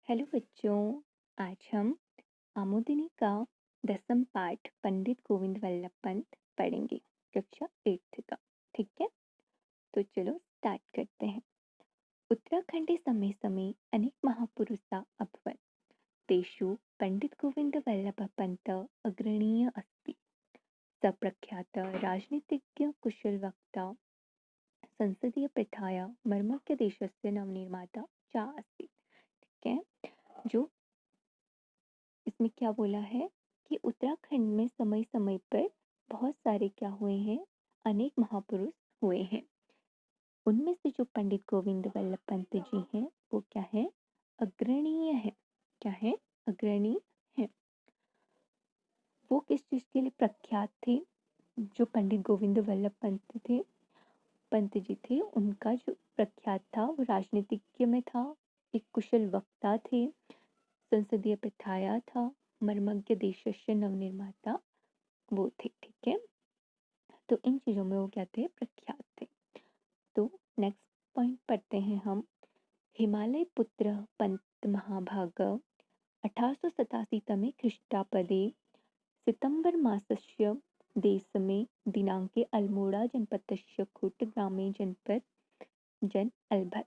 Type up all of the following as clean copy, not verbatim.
Hello बच्चों। आज हम आमोदिनी का 10वीं पाठ पंडित गोविंद वल्लभ पंत पढ़ेंगे, कक्षा 8 का। ठीक है, तो चलो स्टार्ट करते हैं। उत्तराखंडे समे समे अनेक महापुरुषा अभवन्, तेषु पंडित गोविंद वल्लभ पंत अग्रणीय अस्ति। सप्रख्यात राजनीतिज्ञ, कुशल वक्ता, संसदीय प्रथाया मर्मज्ञ देशस्य नवनिर्माता च अस्ति। ठीक है, जो इसमें क्या बोला है कि उत्तराखंड में समय समय पर बहुत सारे क्या हुए हैं, अनेक महापुरुष हुए हैं। उनमें से जो पंडित गोविंद वल्लभ पंत जी हैं वो क्या है, अग्रणीय है। क्या है, अग्रणीय है। वो किस चीज के लिए प्रख्यात थे? जो पंडित गोविंद वल्लभ पंत जी थे, उनका जो प्रख्यात था वो राजनीतिज्ञ में था, एक कुशल वक्ता थे, संसदीय प्रथाया था, मर्मज्ञ देशस्य नवनिर्माता वो थे। ठीक है, तो इन चीजों में वो क्या थे, प्रख्यात थे। तो नेक्स्ट पॉइंट पढ़ते हैं हम। हिमालय पुत्र पंत महाभाग 1887 तमे ख्रीष्टाब्दे सितंबर मासस्य देशमे दिनांके अल्मोड़ा जनपदस्य खूट ग्रामे जन अलभत।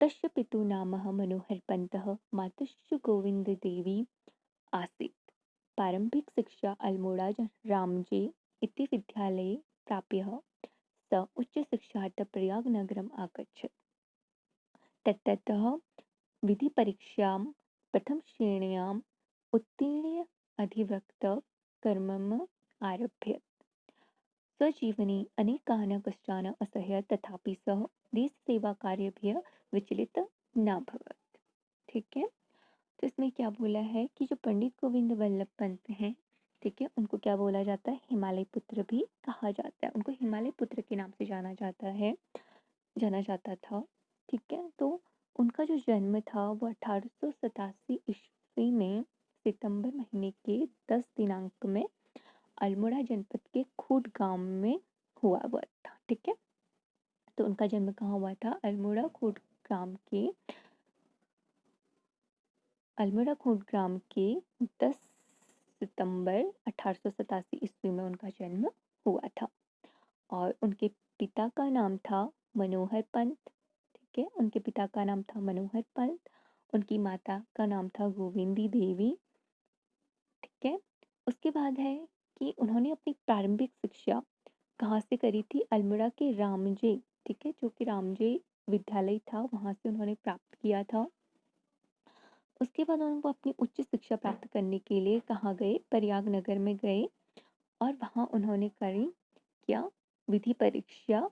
तस्य पितुः नामः मनोहर पन्तः, मातुश्च गोविन्ददेवी आसीत्। प्रारंभिक शिक्षा अल्मोड़ा रामजे इति विद्यालये प्राप्य स उच्चशिक्षार्थं प्रयागनगरम् अगच्छत्। ततः विधिपरीक्षां प्रथमश्रेण्याम् उत्तीर्य अधिवक्तृकर्मम् आरभ्य। स्वजीवने अनेकान् कष्टान् असह्य, तथापि सः देशसेवाकार्येभ्यः विचलितः नाभवत्। ठीक है, तो इसमें क्या बोला है कि जो पंडित गोविंद वल्लभ पंत हैं, ठीक है, उनको क्या बोला जाता है, हिमालय पुत्र भी कहा जाता है। उनको हिमालय पुत्र के नाम से जाना जाता था। ठीक है, तो उनका जो जन्म था वो 1887 ईस्वी में सितंबर महीने के 10 दिनांक में अल्मोड़ा जनपद के खूट गांव में हुआ था। ठीक है, तो उनका जन्म कहाँ हुआ था, अल्मोड़ा खूट ग्राम के 10 सितंबर 1887 ईस्वी में उनका जन्म हुआ था। और उनके पिता का नाम था मनोहर पंत। ठीक है, उनके पिता का नाम था मनोहर पंत। उनकी माता का नाम था गोविंदी देवी। ठीक है, उसके बाद है कि उन्होंने अपनी प्रारंभिक शिक्षा कहाँ से करी थी, अल्मोड़ा के रामजे, ठीक है, जो कि रामजे विद्यालय था, वहां से उन्होंने प्राप्त किया था। उसके बाद उनको अपनी उच्च शिक्षा प्राप्त करने के लिए कहाँ गए, प्रयागनगर में गए, और वहाँ उन्होंने करी क्या, विधि परीक्षा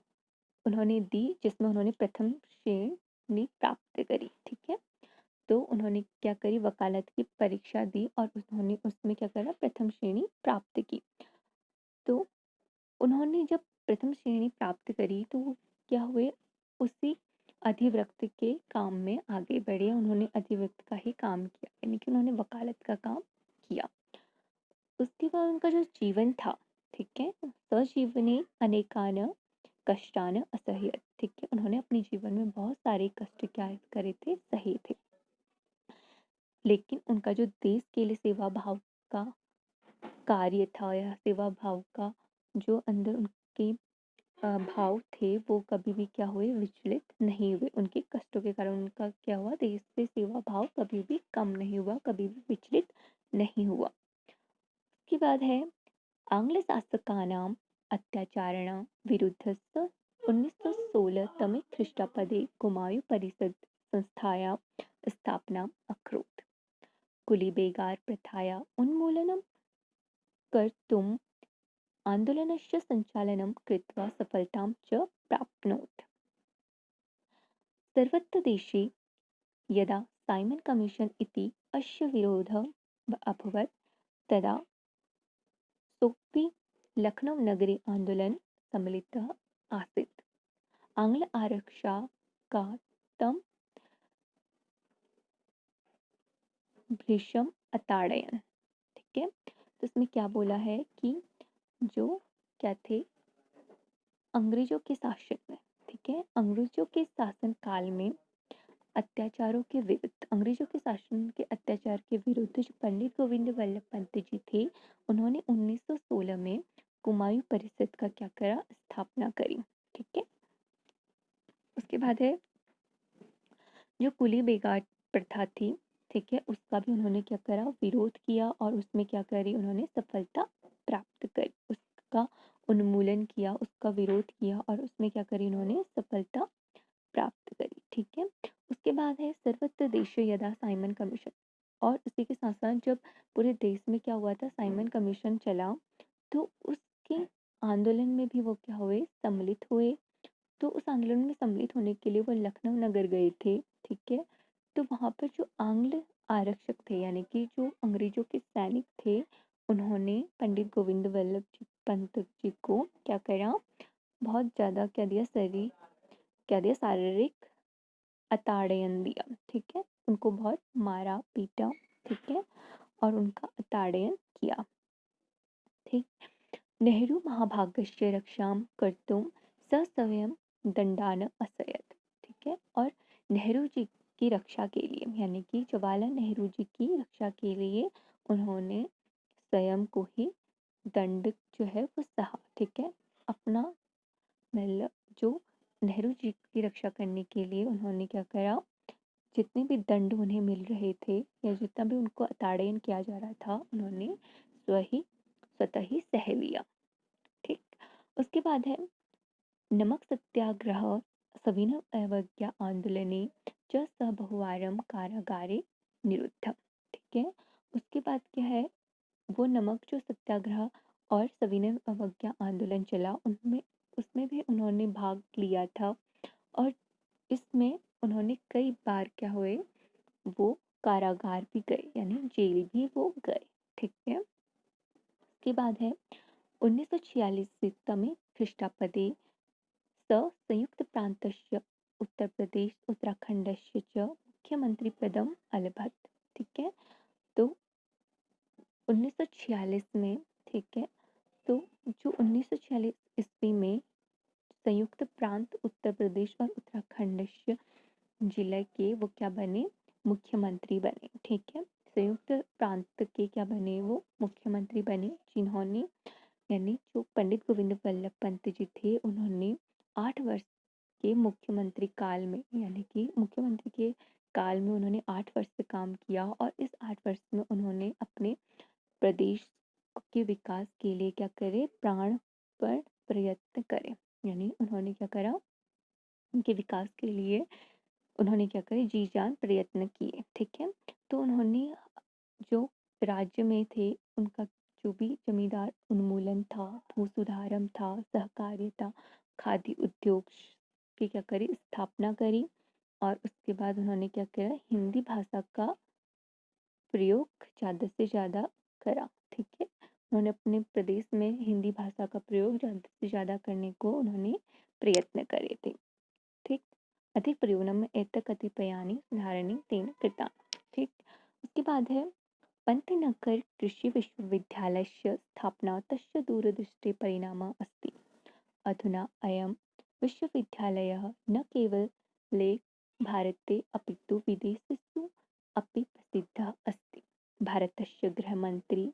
उन्होंने दी, जिसमें उन्होंने प्रथम श्रेणी प्राप्त करी। ठीक है, तो उन्होंने क्या करी, वकालत की परीक्षा दी और उन्होंने उसमें क्या करा, प्रथम श्रेणी प्राप्त की। तो उन्होंने जब प्रथम श्रेणी प्राप्त करी तो वो क्या हुए, उसी अधिवृक्त के काम में आगे बढ़े। उन्होंने अधिवृक्त का ही काम किया, यानी कि उन्होंने वकालत का काम किया। उसके बाद उनका जो जीवन था, ठीक है, सजीवने अनेकान कष्टान असह्य। ठीक है, उन्होंने अपने जीवन में बहुत सारे कष्ट क्या करे थे, सहे थे। लेकिन उनका जो देश के लिए सेवा भाव का कार्य था, या सेवा भाव का जो अंदर उनके भाव थे, वो कभी भी क्या हुए, विचलित नहीं हुए। उनके कष्टों के कारण उनका क्या हुआ, देश से सेवा भाव कभी भी कम नहीं हुआ, कभी भी विचलित नहीं हुआ। उसके बाद है आंग्ल शासकानां अत्याचाराणां विरुद्धस्य 1916 तमे ख्रीष्टाब्दे कुमायूं परिषद संस्थायाः स्थापनाम् अकरोत्। कुलीबेगार प्रथायाः उन्मूलनं कर्तुम् आन्दोलनस्य सञ्चालनं कृत्वा सफलतां च प्राप्नोत्। सर्वत्र देशे यदा साइमन कमीशन इति अस्य विरोधः अभवत्, तदा सोऽपि लखनऊ-नगरे आन्दोलनं सम्मिलितः आसीत्। आङ्ग्ल आरक्षकाः तं भृशम् अताडयन्। ठीक है, तो इसमें क्या बोला है कि जो क्या थे, अंग्रेजों के शासन में, ठीक है, अंग्रेजों के शासन काल में अत्याचारों के विरुद्ध, अंग्रेजों के शासन के अत्याचार के विरुद्ध जो पंडित गोविंद वल्लभ पंत जी थे, उन्होंने 1916 में कुमायूं परिषद का क्या करा, स्थापना करी। ठीक है। उसके बाद है जो कुली बेगार प्रथा थी, ठीक है, उसका भी उन्होंने क्या करा, विरोध किया और उसमें क्या करी, उन्होंने सफलता प्राप्त करी, उसका उन्मूलन किया, उसका विरोध किया और उसमें क्या करी, उन्होंने सफलता प्राप्त करी। ठीक है। उसके बाद है सर्वत्र देशे यदा साइमन कमीशन, और उसी के साथ साथ जब पूरे देश में क्या हुआ था, साइमन कमीशन चला, तो उसके आंदोलन में भी वो क्या हुए, सम्मिलित हुए। तो उस आंदोलन में सम्मिलित होने के लिए वो लखनऊ नगर गए थे। ठीक है। तो वहाँ पर जो आंग्ल आरक्षक थे, यानी कि जो अंग्रेजों के सैनिक थे, उन्होंने पंडित गोविंद वल्लभ जी पंत जी को क्या करा, बहुत ज़्यादा क्या दिया, क्या दिया, शारीरिक अताड़यन दिया। ठीक है। उनको बहुत मारा पीटा। ठीक है। और उनका अताड़यन किया। ठीक। नेहरू महाभागस्य रक्षां कर्तुं स स्वयं दंडान असयत। ठीक है। और नेहरू जी की रक्षा के लिए, यानी कि जवाहरलाल नेहरू जी की रक्षा के लिए उन्होंने स्वयं को ही दंड जो है वो सहा। ठीक है। अपना मतलब जो नेहरू जी की रक्षा करने के लिए उन्होंने क्या करा, जितने भी दंड उन्हें मिल रहे थे या जितना भी उनको अताड़यन किया जा रहा था, उन्होंने स्वतः ही सह लिया। ठीक। उसके बाद है नमक सत्याग्रह सविनय अवज्ञा आंदोलने च स बहुवारं कारागारे निरुद्ध। ठीक है। उसके बाद क्या है, वो नमक जो सत्याग्रह और सविनय अवज्ञा आंदोलन चला, उनमें उसमें भी उन्होंने भाग लिया था और इसमें उन्होंने कई बार क्या हुए, वो कारागार भी गए, यानी जेल भी वो गए। ठीक है। उसके बाद है 1946 तमे ख्रीष्टाब्दे स संयुक्तप्रान्तस्य उत्तरप्रदेश उत्तराखण्डस्य च मुख्यमंत्रिपदम् अलभत। ठीक है। तो 1946 में, ठीक है, तो जो 1946 ईस्वी में संयुक्त प्रांत उत्तर प्रदेश और उत्तराखंड जिले के वो क्या बने, मुख्यमंत्री बने। ठीक है। संयुक्त प्रांत के क्या बने, वो मुख्यमंत्री बने, जिन्होंने, यानी जो पंडित गोविंद वल्लभ पंत जी थे, उन्होंने 8 वर्ष के मुख्यमंत्री काल में, यानी कि मुख्यमंत्री के काल में उन्होंने 8 वर्ष काम किया और इस 8 वर्ष में उन्होंने अपने प्रदेश के विकास के लिए क्या करे, प्राण पर प्रयत्न करे, यानी उन्होंने क्या करा, उनके विकास के लिए उन्होंने क्या करे, जी जान प्रयत्न किए। ठीक है। तो उन्होंने जो राज्य में थे, उनका जो भी जमींदार उन्मूलन था, भू सुधारम था, सहकारिता, खादी उद्योग की क्या करी, स्थापना करी और उसके बाद उन्होंने क्या करा, हिंदी भाषा का प्रयोग ज़्यादा से ज़्यादा करा। ठीक है। उन्होंने अपने प्रदेश में हिंदी भाषा का प्रयोग ज़्यादा से ज़्यादा करने को उन्होंने प्रयत्न करे थे। ठीक। अधिक प्रयोगनम एतत्कतिपयानि सुधारणी तेन कृता। ठीक। उसके बाद है पंतनगर कृषि विश्वविद्यालयस्य स्थापना तस्य दूरदृष्टे परिणामः अस्ति। अधुना अयं विश्वविद्यालयः न केवले भारते अपितु विदेशेषु अपि प्रसिद्धः अस्ति। भारतस्य गृहमन्त्री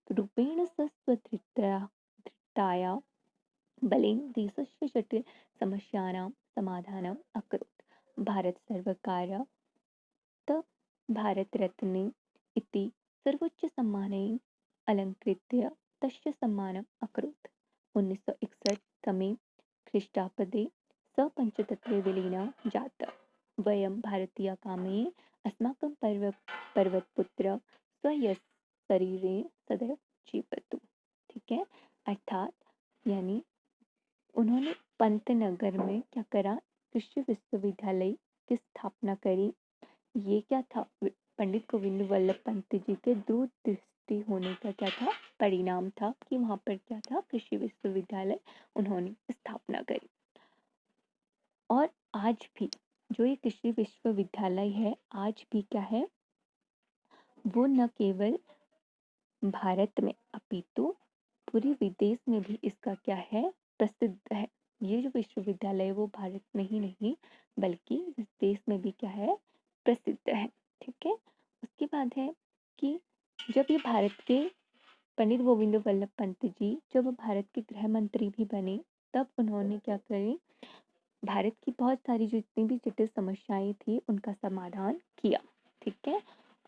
रूपेण स्वधृताया बलेन देशस्य जटिलसमस्यानां समाधानम् अकरोत्। भारतसर्वकारः भारतरत्न इति सर्वोच्चसम्मानेन अलङ्कृत्य तस्य सम्मानम् अकरोत्। 1961 तमे ख्रीष्टाब्दे स पञ्चतत्त्वे विलीनः जातः। वयं भारतीयकामये अस्माकं पर्वतपुत्र स्वशरीरेण सदैव जीवतु। ठीक है। अर्थात यानी उन्होंने पंतनगर में क्या करा, कृषि विश्वविद्यालय की स्थापना करी। ये क्या था, पंडित गोविंद वल्लभ पंत जी के दूरदृष्टि होने का क्या था, परिणाम था कि वहाँ पर क्या था, कृषि विश्वविद्यालय उन्होंने स्थापना करी। और आज भी जो ये कृषि विश्वविद्यालय है, आज भी क्या है, वो न केवल भारत में अपितु पूरे विदेश में भी इसका क्या है, प्रसिद्ध है। ये जो विश्वविद्यालय है वो भारत में ही नहीं बल्कि इस देश में भी क्या है, प्रसिद्ध है। ठीक है। उसके बाद है कि जब ये भारत के पंडित गोविंद वल्लभ पंत जी जब भारत के गृह मंत्री भी बने तब उन्होंने क्या करी, भारत की बहुत सारी जो जितनी भी जटिल समस्याएं थी उनका समाधान किया। ठीक है।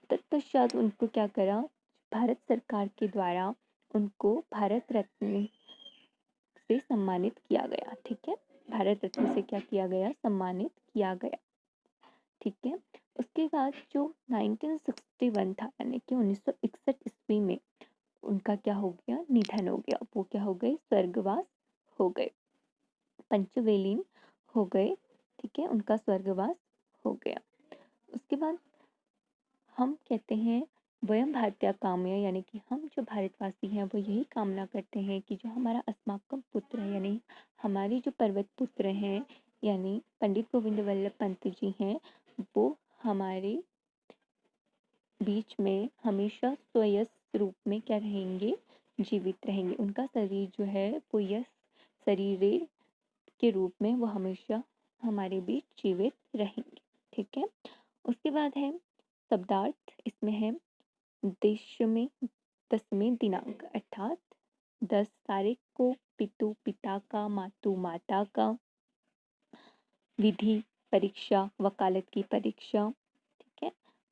तत्पश्चात उनको क्या करा, भारत सरकार के द्वारा उनको भारत रत्न से सम्मानित किया गया। ठीक है। भारत रत्न से क्या किया गया, सम्मानित किया गया। ठीक है। उसके बाद जो 1961 था यानी कि 1961 ईस्वी में उनका क्या हो गया, निधन हो गया। वो क्या हो गए, स्वर्गवास हो गए, पंचवेलीन हो गए। ठीक है। उनका स्वर्गवास हो गया। उसके बाद हम कहते हैं वयम भारतीय कामया, यानी कि हम जो भारतवासी हैं वो यही कामना करते हैं कि जो हमारा अस्माकम पुत्र है यानी हमारे जो पर्वत पुत्र हैं यानी पंडित गोविंद वल्लभ पंत जी हैं, वो हमारे बीच में हमेशा स्वस्थ रूप में क्या रहेंगे, जीवित रहेंगे। उनका शरीर जो है वो यश शरीर के रूप में वो हमेशा हमारे बीच जीवित रहेंगे। ठीक है। उसके बाद है शब्दार्थ, इसमें है दशमी दसवें दिनांक अर्थात 10 तारीख को पितु पिता का, मातु माता का, विधि परीक्षा वकालत की परीक्षा। ठीक है।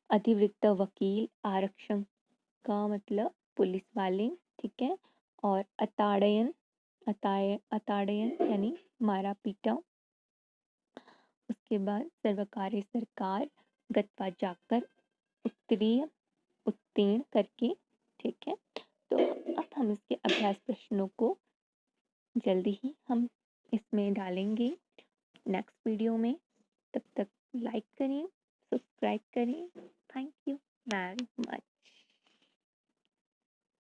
अधिवृत्त वकील, आरक्षण का मतलब पुलिस वाले। ठीक है। और अताड़यन यानी मारा पीटा। उसके बाद सर्वकार्य सरकार, गत्वा जाकर, उत्तरीय उत्तीर्ण करके। ठीक है। तो अब हम इसके अभ्यास प्रश्नों को जल्दी ही हम इसमें डालेंगे नेक्स्ट वीडियो में। तब तक लाइक करें, सब्सक्राइब करें। Thank you very much.